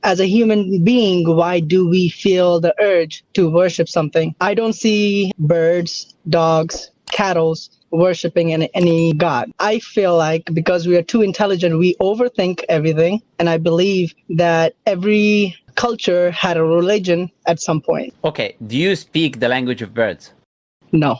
as a human being, why do we feel the urge to worship something? I don't see birds, dogs, cattle worshiping any god. I feel like because we are too intelligent, we overthink everything. And I believe that every culture had a religion at some point. Okay, do you speak the language of birds? No,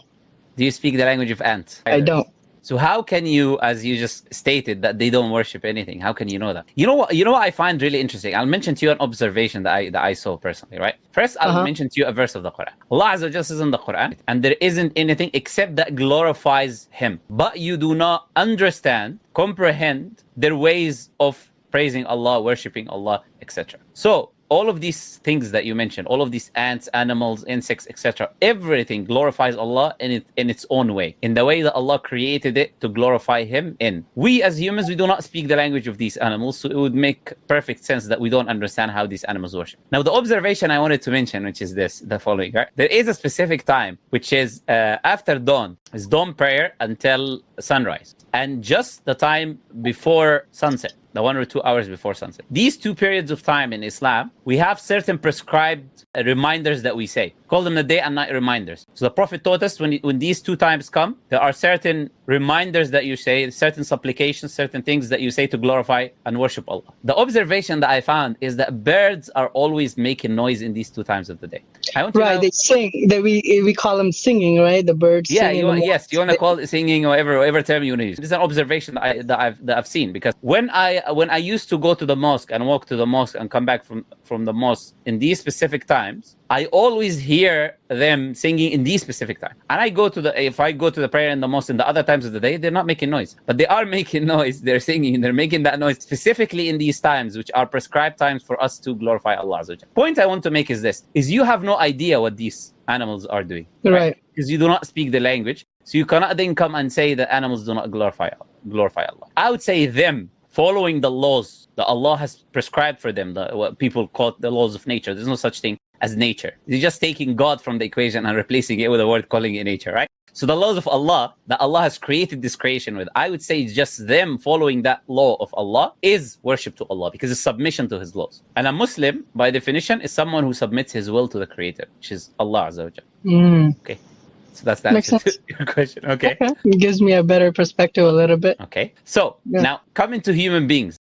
Do you speak the language of ants? I don't. So how can you, as you just stated, that they don't worship anything? How can you know that? You know what? You know what I find really interesting. I'll mention to you an observation that I saw personally. Right. First, I'll mention to you a verse of the Quran. Allah Azza wa Jalla says in the Quran, and there isn't anything except that glorifies Him, but you do not understand, comprehend their ways of praising Allah, worshiping Allah, etc. So all of these things that you mentioned, all of these ants, animals, insects, etc., everything glorifies Allah in its own way, in the way that Allah created it to glorify Him in. We as humans, we do not speak the language of these animals, so it would make perfect sense that we don't understand how these animals worship. Now, the observation I wanted to mention, which is the following, right? There is a specific time, which is after dawn. It's dawn prayer until sunrise, and just the time before sunset, the 1 or 2 hours before sunset. These 2 periods of time in Islam, we have certain prescribed reminders that we say. Call them the day and night reminders. So the Prophet taught us when these 2 times come, there are certain reminders that you say, certain supplications, certain things that you say to glorify and worship Allah. The observation that I found is that birds are always making noise in these 2 times of the day. Right, they sing. That we call them singing, right? The birds. Yeah, singing you want to call it singing or whatever term you want to use. This is an observation that I've seen, because when I used to go to the mosque and walk to the mosque and come back from the mosque in these specific times, I always hear them singing in these specific times. And if I go to the prayer in the mosque in the other times of the day, they're not making noise. But they are making noise, they're singing, they're making that noise specifically in these times, which are prescribed times for us to glorify Allah. Point I want to make is this, is you have no idea what these animals are doing. Right? Because you do not speak the language. So you cannot then come and say that animals do not glorify Allah. I would say them following the laws that Allah has prescribed for them, what people call the laws of nature. There's no such thing as nature. They're just taking God from the equation and replacing it with a word calling it nature, right? So the laws of Allah that Allah has created this creation with, I would say just them following that law of Allah is worship to Allah, because it's submission to His laws. And a Muslim, by definition, is someone who submits his will to the Creator, which is Allah Azza wa Jalla. Okay. So that's the answer to your question. Okay. It gives me a better perspective a little bit. Okay. So now coming to human beings.